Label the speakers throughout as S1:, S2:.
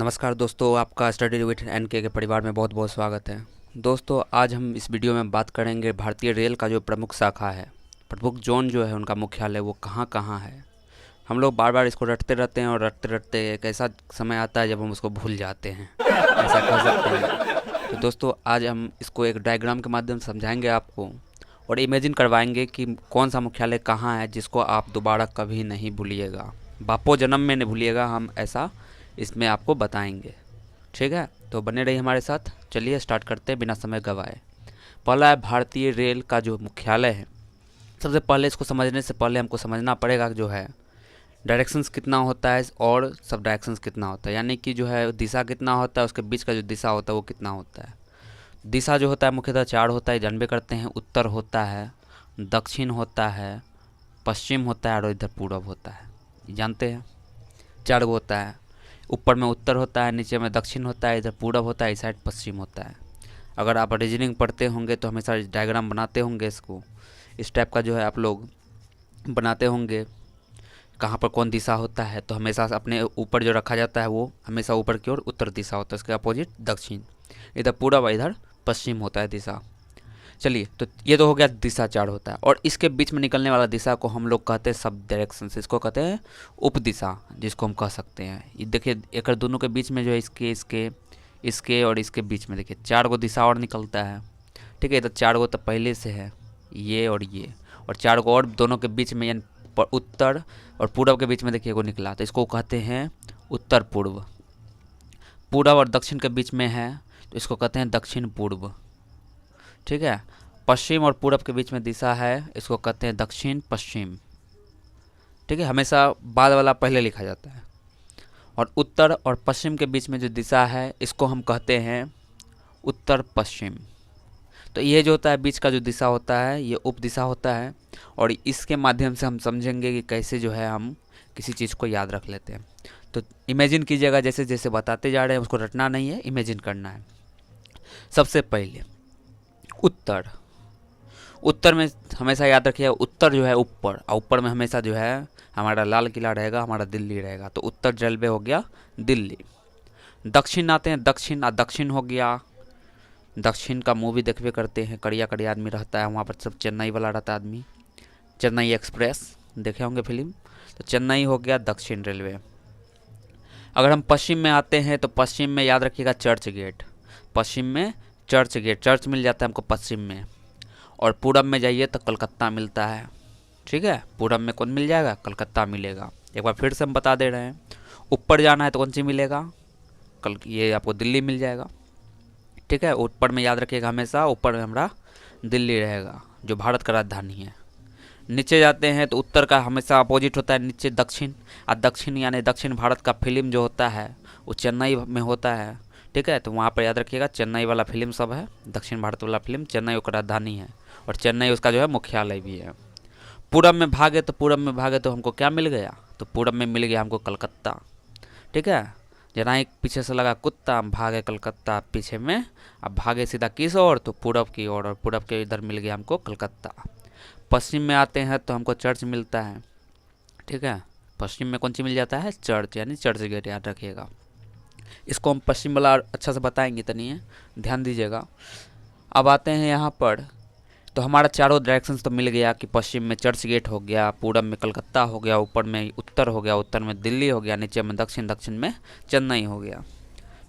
S1: नमस्कार दोस्तों, आपका स्टडी विथ एनके के परिवार में बहुत बहुत स्वागत है। दोस्तों, आज हम इस वीडियो में बात करेंगे भारतीय रेल का जो प्रमुख शाखा है, प्रमुख जोन जो है उनका मुख्यालय वो कहाँ कहाँ है। हम लोग बार बार इसको रटते रहते हैं और रटते रटते एक ऐसा समय आता है जब हम उसको भूल जाते हैं, ऐसा कह सकते हैं। तो दोस्तों, आज हम इसको एक डायग्राम के माध्यम से समझाएंगे आपको और इमेजिन करवाएंगे कि कौन सा मुख्यालय कहाँ है, जिसको आप दोबारा कभी नहीं भूलिएगा, बापो जन्म में नहीं भूलिएगा। हम ऐसा इसमें आपको बताएंगे, ठीक है। तो बने रहिए हमारे साथ। चलिए स्टार्ट करते हैं बिना समय गवाए। पहला है भारतीय रेल का जो मुख्यालय है। सबसे पहले इसको समझने से पहले हमको समझना पड़ेगा जो है डायरेक्शंस कितना होता है और सब डायरेक्शंस कितना होता है, यानी कि जो है दिशा कितना होता है, उसके बीच का जो दिशा होता है वो कितना होता है। दिशा जो होता है मुख्यतः चार होता है, जानबे करते हैं। उत्तर होता है, दक्षिण होता है, पश्चिम होता है और इधर पूर्व होता है, जानते हैं। चार गो होता है। ऊपर में उत्तर होता है, नीचे में दक्षिण होता है, इधर पूरब होता है, इस साइड पश्चिम होता है। अगर आप रीजनिंग पढ़ते होंगे तो हमेशा डायग्राम बनाते होंगे, इसको इस टाइप का जो है आप लोग बनाते होंगे। कहाँ पर कौन दिशा होता है तो हमेशा अपने ऊपर जो रखा जाता है वो हमेशा ऊपर की ओर उत्तर दिशा होता है, उसके अपोजिट दक्षिण। इधर पूरब, इधर पश्चिम होता है दिशा। चलिए, तो ये तो हो गया दिशा चार होता है। और इसके बीच में निकलने वाला दिशा को हम लोग कहते हैं सब डायरेक्शन से, इसको कहते हैं उप दिशा, जिसको हम कह सकते हैं। ये देखिए, एक दोनों के बीच में जो है इसके और इसके बीच में देखिए चार गो दिशा और निकलता है, ठीक है। तो चार गो तो पहले से है, ये और चार गो और दोनों के बीच में, यानी उत्तर और पूर्व के बीच में देखिए एगो निकला, तो इसको कहते हैं उत्तर पूर्व। पूर्व और दक्षिण के बीच में है तो इसको कहते हैं दक्षिण पूर्व, ठीक है। पश्चिम और पूरब के बीच में दिशा है, इसको कहते हैं दक्षिण पश्चिम, ठीक है। हमेशा बाद वाला पहले लिखा जाता है। और उत्तर और पश्चिम के बीच में जो दिशा है इसको हम कहते हैं उत्तर पश्चिम। तो ये जो होता है बीच का जो दिशा होता है ये उप दिशा होता है। और इसके माध्यम से हम समझेंगे कि कैसे जो है हम किसी चीज़ को याद रख लेते हैं। तो इमेजिन कीजिएगा, जैसे जैसे बताते जा रहे हैं उसको रटना नहीं है, इमेजिन करना है। सबसे पहले उत्तर। उत्तर में हमेशा याद रखिए उत्तर जो है ऊपर, और ऊपर में हमेशा जो है हमारा लाल किला रहेगा, हमारा दिल्ली रहेगा। तो उत्तर रेलवे हो गया दिल्ली। दक्षिण आते हैं, दक्षिण हो गया, दक्षिण का मूवी देखबे करते हैं, कड़िया कड़िया आदमी रहता है वहाँ पर, सब चेन्नई वाला रहता है आदमी, चेन्नई एक्सप्रेस देखे होंगे फिल्म। तो चेन्नई हो गया दक्षिण रेलवे। अगर हम पश्चिम में आते हैं तो पश्चिम में याद रखिएगा चर्च गेट। पश्चिम में चर्च गेट, चर्च मिल जाता है हमको पश्चिम में। और पूरब में जाइए तो कलकत्ता मिलता है, ठीक है। पूरब में कौन मिल जाएगा? कलकत्ता मिलेगा। एक बार फिर से हम बता दे रहे हैं, ऊपर जाना है तो कौन सी मिलेगा? ये आपको दिल्ली मिल जाएगा, ठीक है। ऊपर में याद रखिएगा हमेशा ऊपर में हमारा दिल्ली रहेगा, जो भारत का राजधानी है। नीचे जाते हैं तो उत्तर का हमेशा अपोजिट होता है, नीचे दक्षिण। और दक्षिण यानी दक्षिण भारत का फिल्म जो होता है वो चेन्नई में होता है, ठीक है। तो वहाँ पर याद रखिएगा चेन्नई वाला फिल्म सब है, दक्षिण भारत वाला फिल्म, चेन्नई उसका राजधानी है और चेन्नई उसका जो है मुख्यालय भी है। पूरब में भागे तो हमको क्या मिल गया? तो पूरब में मिल गया हमको कलकत्ता, ठीक है। जना एक पीछे से लगा कुत्ता, हम भागे कलकत्ता पीछे में। अब भागे सीधा किस ओर? तो पूरब की ओर, और पूरब के इधर मिल गया हमको कलकत्ता। पश्चिम में आते हैं तो हमको चर्च मिलता है, ठीक है। पश्चिम में कौन सी मिल जाता है? चर्च, यानी चर्च गेट, याद रखिएगा। इसको हम पश्चिम वाला अच्छा से बताएंगे, तनिए ध्यान दीजिएगा। अब आते हैं यहाँ पर, तो हमारा चारों डायरेक्शंस तो मिल गया कि पश्चिम में चर्च गेट हो गया, पूरब में कलकत्ता हो गया, ऊपर में उत्तर हो गया, उत्तर में दिल्ली हो गया, नीचे में दक्षिण, दक्षिण में चेन्नई हो गया,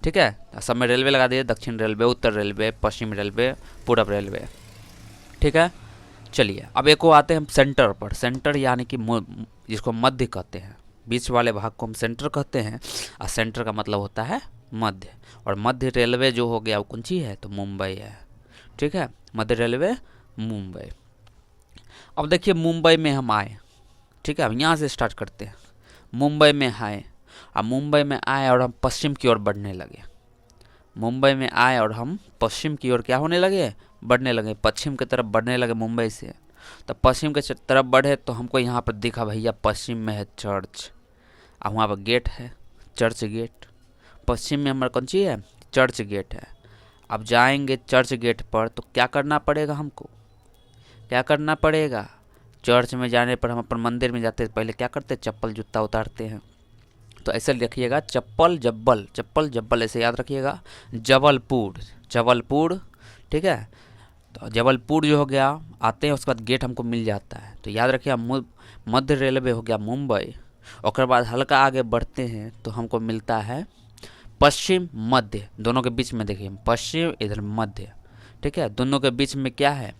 S1: ठीक है। सब में रेलवे लगा दिए, दक्षिण रेलवे, उत्तर रेलवे, पश्चिम रेलवे, पूरब रेलवे, ठीक है। चलिए, अब एक को आते हैं हम सेंटर पर। सेंटर यानी कि जिसको मध्य कहते हैं, बीच वाले भाग को हम सेंटर कहते हैं, और सेंटर का मतलब होता है मध्य। और मध्य रेलवे जो हो गया वो कौन सी है? तो मुंबई है, ठीक है। मध्य रेलवे मुंबई। अब देखिए मुंबई में हम आए, ठीक है। अब यहाँ से स्टार्ट करते हैं। मुंबई में आए, अब मुंबई में आए और हम पश्चिम की ओर बढ़ने लगे। मुंबई में आए और हम पश्चिम की ओर क्या होने लगे? बढ़ने लगे, पश्चिम की तरफ बढ़ने लगे मुंबई से। तो पश्चिम के तरफ बढ़े तो हमको यहाँ पर दिखा भैया पश्चिम में है चर्च, और वहाँ पर गेट है, चर्च गेट। पश्चिम में हमारा कौन सी है? चर्च गेट है। अब जाएंगे चर्च गेट पर तो क्या करना पड़ेगा हमको? क्या करना पड़ेगा? चर्च में जाने पर हम अपन मंदिर में जाते हैं, पहले क्या करते हैं? चप्पल जूता उतारते हैं, तो ऐसे रखिएगा चप्पल जब्बल, चप्पल जब्बल ऐसे याद रखिएगा। जबलपुर, जबलपुर, ठीक है। तो जबलपुर जो हो गया, आते हैं उसके बाद गेट हमको मिल जाता है, तो याद रखिएगा मध्य रेलवे हो गया मुंबई। और बाद हल्का आगे बढ़ते हैं तो हमको मिलता है पश्चिम मध्य, दोनों के बीच में देखिए पश्चिम इधर मध्य, ठीक है। दोनों के बीच में क्या है,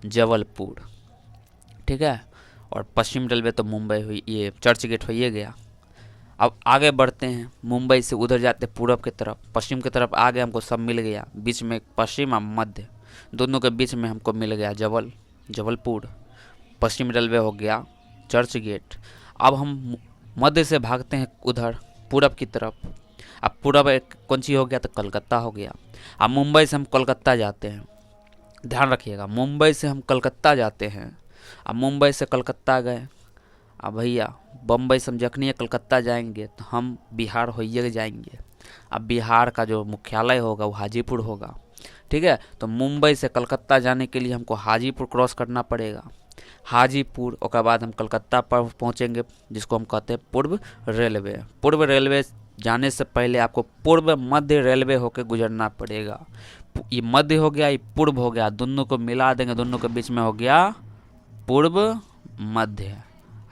S1: जबलपुर, ठीक है। और पश्चिम रेलवे तो मुंबई हुई, ये चर्च गेट हो ये गया। अब आगे बढ़ते हैं, मुंबई से उधर जाते पूरब की तरफ, पश्चिम की तरफ आगे हमको सब मिल गया, बीच में पश्चिम और मध्य, दोनों के बीच में हमको मिल गया जबलपुर। पश्चिम रेलवे हो गया चर्च गेट। अब हम मध्य से भागते हैं उधर पूरब की तरफ। अब पूरब एक कौन सी हो गया, तो कलकत्ता हो गया। अब मुंबई से हम कोलकाता जाते हैं, ध्यान रखिएगा, मुंबई से हम कलकत्ता जाते हैं। अब मुंबई से कलकत्ता गए, अब भैया बम्बई से हम जखनी कलकत्ता जाएंगे तो हम बिहार होइए जाएंगे। अब बिहार का जो मुख्यालय होगा वो हाजीपुर होगा, ठीक है। तो मुंबई से कलकत्ता जाने के लिए हमको हाजीपुर क्रॉस करना पड़ेगा, हाजीपुर, और बाद हम कलकत्ता पर पहुंचेंगे, जिसको हम कहते हैं पूर्व रेलवे। पूर्व रेलवे जाने से पहले आपको पूर्व मध्य रेलवे होकर गुजरना पड़ेगा। ये मध्य हो गया, ये पूर्व हो गया, दोनों को मिला देंगे, दोनों के बीच में हो गया पूर्व मध्य।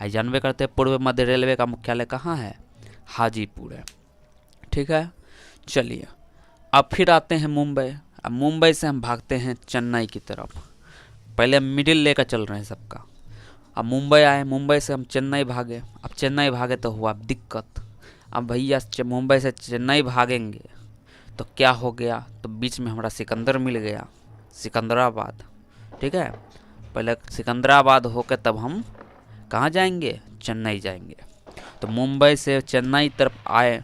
S1: आई जानवे करते हैं पूर्व मध्य रेलवे का मुख्यालय कहाँ है, हाजीपुर है, ठीक है। चलिए अब फिर आते हैं मुंबई। अब मुंबई से हम भागते हैं चेन्नई की तरफ, पहले हम मिडिल लेकर चल रहे हैं सबका। अब मुंबई आए, मुंबई से हम चेन्नई भागे। अब चेन्नई भागे तो हुआ दिक्कत। अब भैया मुंबई से चेन्नई भागेंगे तो क्या हो गया, तो बीच में हमारा सिकंदर मिल गया, सिकंदराबाद, ठीक है। पहले सिकंदराबाद होकर तब हम कहाँ जाएंगे, चेन्नई जाएंगे। तो मुंबई से चेन्नई तरफ आए,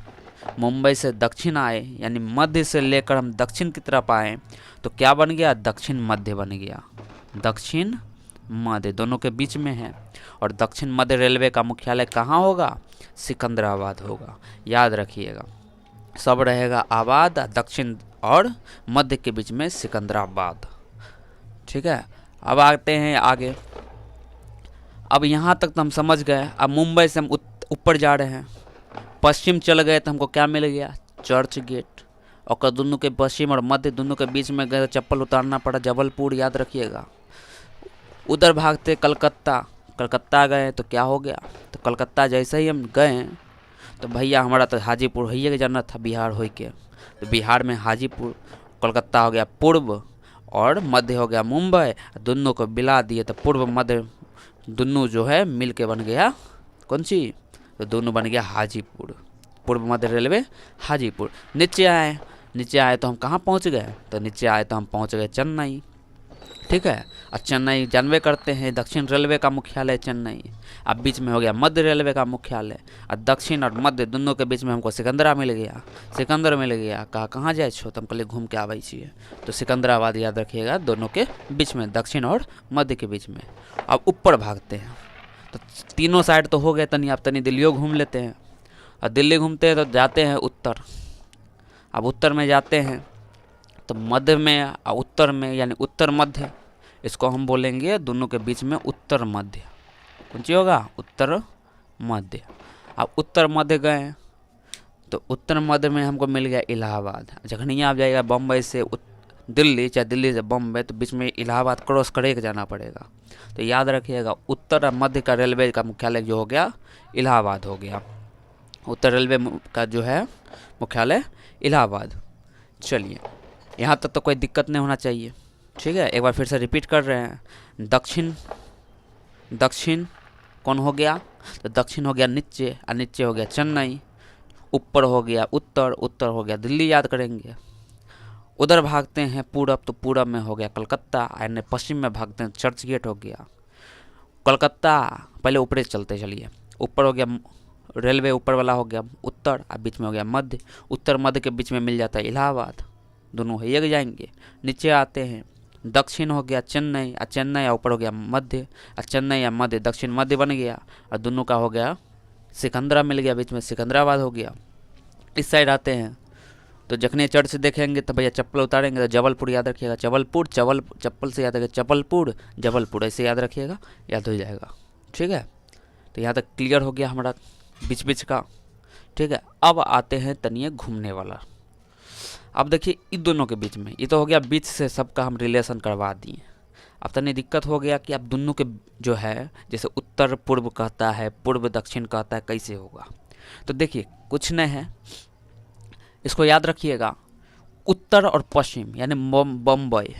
S1: मुंबई से दक्षिण आए, यानी मध्य से लेकर हम दक्षिण की तरफ आए तो क्या बन गया, दक्षिण मध्य बन गया, दक्षिण मध्य दोनों के बीच में है। और दक्षिण मध्य रेलवे का मुख्यालय कहाँ होगा, सिकंदराबाद होगा, याद रखिएगा। सब रहेगा आबाद, दक्षिण और मध्य के बीच में सिकंदराबाद, ठीक है। अब आते हैं आगे। अब यहाँ तक तो हम समझ गए। अब मुंबई से हम ऊपर जा रहे हैं, पश्चिम चल गए तो हमको क्या मिल गया, चर्च गेट। और दोनों के पश्चिम और मध्य दोनों के बीच में गए, चप्पल उतारना पड़ा, जबलपुर, याद रखिएगा। उधर भागते कलकत्ता, कलकत्ता गए तो क्या हो गया, तो कलकत्ता जैसे ही हम गए तो भैया हमारा तो हाजीपुर होइए के जाना था, बिहार हो के। तो बिहार में हाजीपुर, कलकत्ता हो गया पूर्व और मध्य हो गया मुंबई, दोनों को मिला दिए तो पूर्व मध्य दोनों जो है मिल के बन गया कौन सी, तो दोनों बन गया हाजीपुर, पूर्व मध्य रेलवे हाजीपुर। नीचे आए तो हम कहाँ पहुँच गए, तो नीचे आए तो हम पहुँच गए चेन्नई, ठीक है। और चेन्नई जानवे करते हैं दक्षिण रेलवे का मुख्यालय चेन्नई। अब बीच में हो गया मध्य रेलवे का मुख्यालय, और दक्षिण और मध्य दोनों के बीच में हमको सिकंदरा मिल गया, सिकंदर मिल गया। कहाँ जाए छो, तो हम कहले घूम के आवे छिए, तो सिकंदराबाद याद रखिएगा, दोनों के बीच में, दक्षिण और मध्य के बीच में। अब ऊपर भागते हैं तो तीनों साइड तो हो गए, अब तनी दिल्लियों घूम लेते हैं। और दिल्ली घूमते हैं तो जाते हैं उत्तर। अब उत्तर में जाते हैं तो मध्य में और उत्तर में, यानी उत्तर मध्य, इसको हम बोलेंगे दोनों के बीच में उत्तर मध्य, कौन सी होगा, उत्तर मध्य। अब उत्तर मध्य गए तो उत्तर मध्य में हमको मिल गया इलाहाबाद। जखनी आप जाएगा बम्बई से दिल्ली, चाहे दिल्ली से बम्बई, तो बीच में इलाहाबाद क्रॉस करके जाना पड़ेगा। तो याद रखिएगा उत्तर और मध्य का रेलवे का मुख्यालय जो हो गया इलाहाबाद हो गया, उत्तर रेलवे का जो है मुख्यालय इलाहाबाद। चलिए यहाँ तक तो कोई दिक्कत नहीं होना चाहिए, ठीक है। एक बार फिर से रिपीट कर रहे हैं। दक्षिण कौन हो गया, तो दक्षिण हो गया नीचे, और नीचे हो गया चेन्नई। ऊपर हो गया उत्तर, उत्तर हो गया दिल्ली, याद करेंगे। उधर भागते हैं पूरब, तो पूरब में हो गया कलकत्ता, यानी पश्चिम में भागते हैं चर्च गेट हो गया कलकत्ता। पहले ऊपर चलते चलिए, ऊपर हो गया रेलवे, ऊपर वाला हो गया उत्तर, और बीच में हो गया मध्य। उत्तर मध्य के बीच में मिल जाता है इलाहाबाद, दोनों है जाएंगे। नीचे आते हैं, दक्षिण हो गया चेन्नई, और चेन्नई ऊपर हो गया मध्य, और चेन्नई या मध्य दक्षिण मध्य बन गया, और दोनों का हो गया सिकंदरा मिल गया, बीच में सिकंदराबाद हो गया। इस साइड आते हैं तो जखने चर्च देखेंगे तो भैया चप्पल उतारेंगे तो जबलपुर याद रखिएगा, जबलपुर, चप्पल से याद रखिएगा चप्पलपुर, जबलपुर ऐसे याद रखिएगा, याद हो जाएगा, ठीक है। तो यहाँ तक क्लियर हो गया हमारा बीच बीच का, ठीक है। अब आते हैं तनिए घूमने वाला। अब देखिए इन दोनों के बीच में, ये तो हो गया बीच से सबका हम रिलेशन करवा दिए। अब तनी दिक्कत हो गया कि अब दोनों के जो है, जैसे उत्तर पूर्व कहता है, पूर्व दक्षिण कहता है, कैसे होगा। तो देखिए कुछ नहीं है, इसको याद रखिएगा। उत्तर और पश्चिम यानी बम्बई,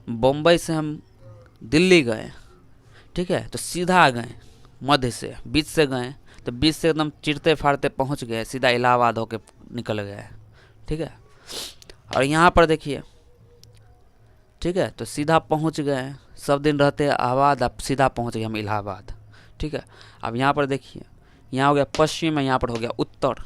S1: बम्बई से हम दिल्ली गए, ठीक है, तो सीधा गए मध्य से, बीच से गए तो बीच से एकदम चिरते फाड़ते पहुंच गए, सीधा इलाहाबाद होके निकल गए, ठीक है। और यहाँ पर देखिए, ठीक है, तो सीधा पहुंच गए, सब दिन रहते इलाहाबाद, अब सीधा पहुंच गए हम इलाहाबाद, ठीक है। अब यहाँ पर देखिए, यहाँ हो गया पश्चिम है, यहाँ पर हो गया उत्तर।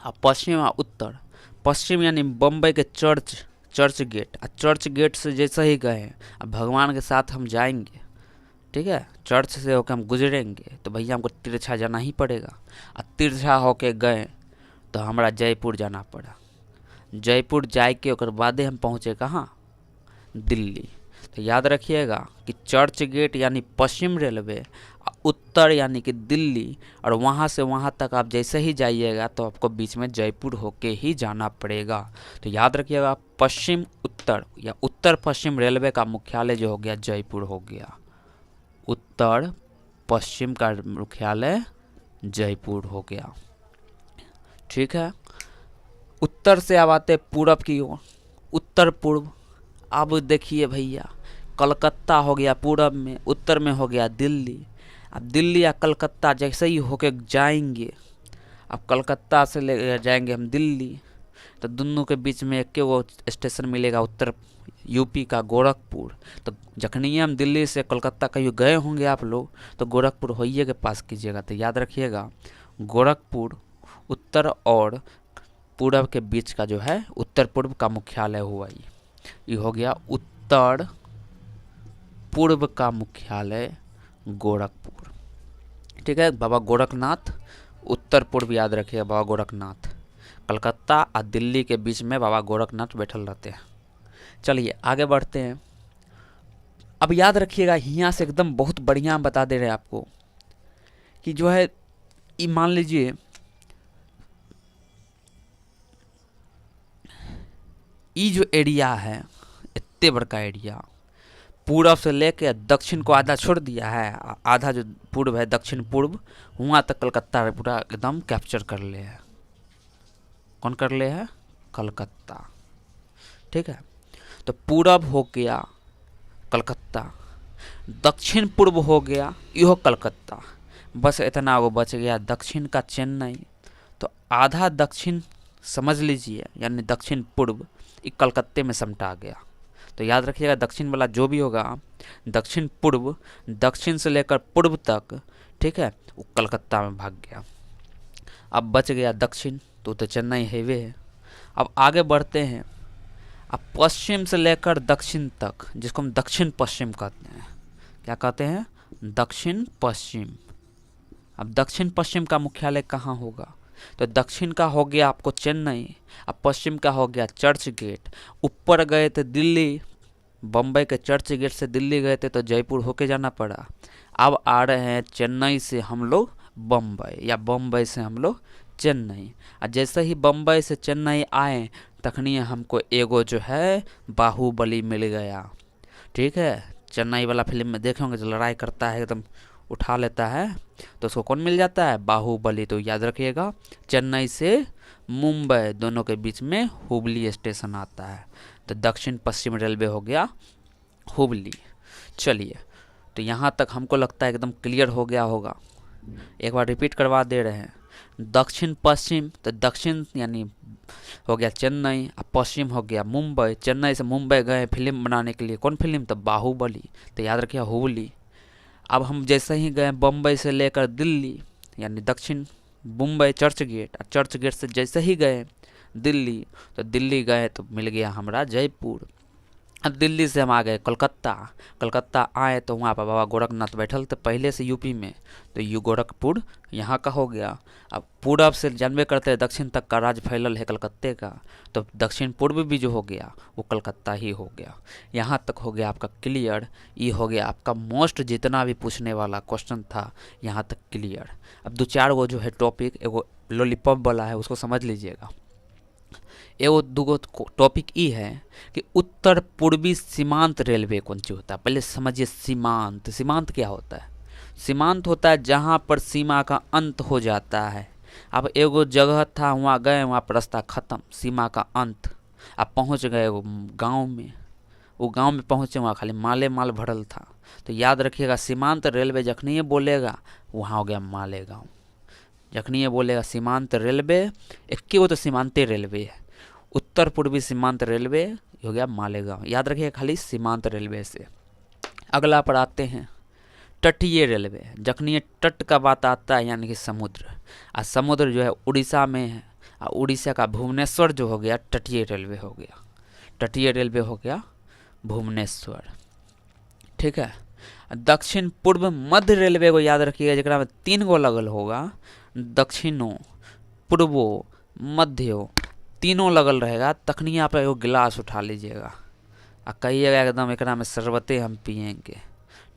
S1: अब पश्चिम और उत्तर, पश्चिम यानी बम्बई के चर्च गेट, चर्च गेट से जैसे ही गए, अब भगवान के साथ हम जाएंगे, ठीक है, चर्च से होकर हम गुजरेंगे तो भैया हमको तिरछा जाना ही पड़ेगा। और तिरछा होके गए तो हमारा जयपुर जाना पड़ा। जयपुर जाए के ओकर बादे हम पहुँचे कहाँ, दिल्ली। तो याद रखिएगा कि चर्च गेट यानी पश्चिम रेलवे, उत्तर यानी कि दिल्ली, और वहाँ से वहाँ तक आप जैसे ही जाइएगा तो आपको बीच में जयपुर होके ही जाना पड़ेगा। तो याद रखिएगा पश्चिम उत्तर या उत्तर पश्चिम रेलवे का मुख्यालय जो हो गया जयपुर हो गया। उत्तर पश्चिम का मुख्यालय जयपुर हो गया, ठीक है। उत्तर से अब आते पूरब की ओर, उत्तर पूर्व। अब देखिए भैया, कलकत्ता हो गया पूरब में, उत्तर में हो गया दिल्ली। अब दिल्ली या कलकत्ता जैसे ही होके जाएंगे, अब कलकत्ता से ले जाएंगे हम दिल्ली, तो दोनों के बीच में एक वो स्टेशन मिलेगा उत्तर यूपी का गोरखपुर। तो जखनी हम दिल्ली से कलकत्ता कहीं गए होंगे आप लोग, तो गोरखपुर होइए के पास कीजिएगा। तो याद रखिएगा गोरखपुर उत्तर और पूरब के बीच का जो है उत्तर पूर्व का मुख्यालय हुआ। ये हो गया उत्तर पूर्व का मुख्यालय गोरखपुर, ठीक है। बाबा गोरखनाथ, उत्तर पूर्व याद रखिए बाबा गोरखनाथ। कलकत्ता और दिल्ली के बीच में बाबा गोरखनाथ बैठल रहते हैं। चलिए आगे बढ़ते हैं। अब याद रखिएगा यहाँ से एकदम बहुत बढ़िया हम बता दे रहे हैं आपको कि जो है, ये मान लीजिए ये जो एरिया है, इतने बड़का एरिया, पूरब से लेके दक्षिण को आधा छोड़ दिया है, आधा जो पूर्व है दक्षिण पूर्व, वहाँ तक कलकत्ता पूरा एकदम कैप्चर कर ले है। कौन कर ले है, कलकत्ता, ठीक है। तो पूरब हो गया कलकत्ता, दक्षिण पूर्व हो गया यह कलकत्ता, बस इतना वो बच गया दक्षिण का चेन्नई। तो आधा दक्षिण समझ लीजिए यानी दक्षिण पूर्व, ये कलकत्ते में समटा गया। तो याद रखिएगा दक्षिण वाला जो भी होगा, दक्षिण पूर्व, दक्षिण से लेकर पूर्व तक, ठीक है, वो कलकत्ता में भाग गया। अब बच गया दक्षिण, तो चेन्नई हाईवे है। अब आगे बढ़ते हैं। अब पश्चिम से लेकर दक्षिण तक, जिसको हम दक्षिण पश्चिम कहते हैं, क्या कहते हैं, दक्षिण पश्चिम। अब दक्षिण पश्चिम का मुख्यालय कहाँ होगा, तो दक्षिण का हो गया आपको चेन्नई, अब पश्चिम का हो गया चर्च गेट। ऊपर गए थे दिल्ली, बम्बई के चर्च गेट से दिल्ली गए थे तो जयपुर होके जाना पड़ा। अब आ रहे हैं चेन्नई से हम लोग बम्बई, या बम्बई से हम लोग चेन्नई। और जैसे ही बम्बई से चेन्नई आए तखनी हमको एगो जो है बाहुबली मिल गया, ठीक है। चेन्नई वाला फिल्म में देखे होंगे जो लड़ाई करता है एकदम उठा लेता है, तो उसको कौन मिल जाता है, बाहुबली। तो याद रखिएगा चेन्नई से मुंबई दोनों के बीच में हुबली स्टेशन आता है। तो दक्षिण पश्चिम रेलवे हो गया हुबली। चलिए, तो यहाँ तक हमको लगता है एकदम क्लियर हो गया होगा। एक बार रिपीट करवा दे रहे हैं। दक्षिण पश्चिम, तो दक्षिण यानी हो गया चेन्नई, और पश्चिम हो गया मुंबई। चेन्नई से मुंबई गए फिल्म बनाने के लिए, कौन फिल्म, तो बाहुबली। तो याद रखिए हुबली। अब हम जैसे ही गए बम्बई से लेकर दिल्ली, यानी दक्षिण मुंबई चर्च गेट, और चर्च गेट से जैसे ही गए दिल्ली, तो दिल्ली गए तो मिल गया हमारा जयपुर। अब दिल्ली से हम आ गए कलकत्ता। कलकत्ता आए तो वहाँ पर बाबा गोरखनाथ बैठल थे पहले से यूपी में, तो यू गोरखपुर यहाँ का हो गया। अब पूरब से जानबे करते हैं दक्षिण तक का राज फैलल है कलकत्ते का, तो दक्षिण पूर्व भी जो हो गया वो कलकत्ता ही हो गया। यहाँ तक हो गया आपका क्लियर। ये हो गया आपका मोस्ट जितना भी पूछने वाला क्वेश्चन था यहाँ तक क्लियर। अब दो चार वो जो है टॉपिक, एगो लॉलीपॉप वाला है उसको समझ लीजिएगा। एगो दूगो टॉपिक ई है कि उत्तर पूर्वी सीमांत रेलवे कौन सी होता है। पहले समझिए सीमांत, सीमांत क्या होता है। सीमांत होता है जहाँ पर सीमा का अंत हो जाता है। अब एगो जगह था, वहाँ गए, वहाँ पर रास्ता ख़त्म, सीमा का अंत। अब पहुँच गए एगो गाँव में, वो गांव में पहुँचे, वहाँ खाली माले माल भरल था। तो याद रखिएगा, सीमांत रेलवे जखनी ये बोलेगा वहाँ हो गया मालेगांव। जखनी ये बोलेगा सीमांत रेलवे, एक वो तो सीमांत रेलवे है, उत्तर पूर्वी सीमांत रेलवे हो गया मालेगांव। याद रखिएगा खाली सीमांत रेलवे से। अगला पर आते हैं तटीय रेलवे। जखनी ये तट का बात आता है यानी कि समुद्र, और समुद्र जो है उड़ीसा में है, और उड़ीसा का भुवनेश्वर जो हो गया तटीय रेलवे हो गया। तटीय रेलवे हो गया भुवनेश्वर। ठीक है। दक्षिण पूर्व मध्य रेलवे को याद रखिएगा, जरा में 3 गो लगल होगा, दक्षिणों, पूर्वो, मध्यो, तीनों लगल रहेगा। तखनी आप एगो गिलास उठा लीजिएगा और कहिएगा एकदम एकरा में शरबते हम पियेंगे।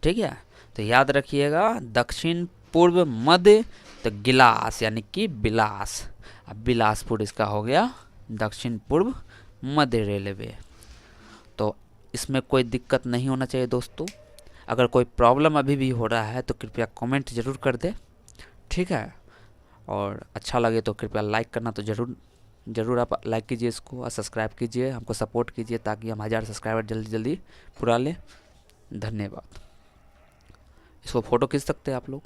S1: ठीक है, तो याद रखिएगा दक्षिण पूर्व मध्य, तो गिलास यानी कि बिलास। अब बिलासपुर इसका हो गया दक्षिण पूर्व मध्य रेलवे। तो इसमें कोई दिक्कत नहीं होना चाहिए दोस्तों। अगर कोई प्रॉब्लम अभी भी हो रहा है तो कृपया कमेंट ज़रूर कर दे। ठीक है, और अच्छा लगे तो कृपया लाइक करना तो ज़रूर आप लाइक कीजिए इसको, और सब्सक्राइब कीजिए, हमको सपोर्ट कीजिए ताकि हम 1000 सब्सक्राइबर जल्दी जल्दी पूरा लें। धन्यवाद। इसको फ़ोटो खींच सकते हैं आप लोग।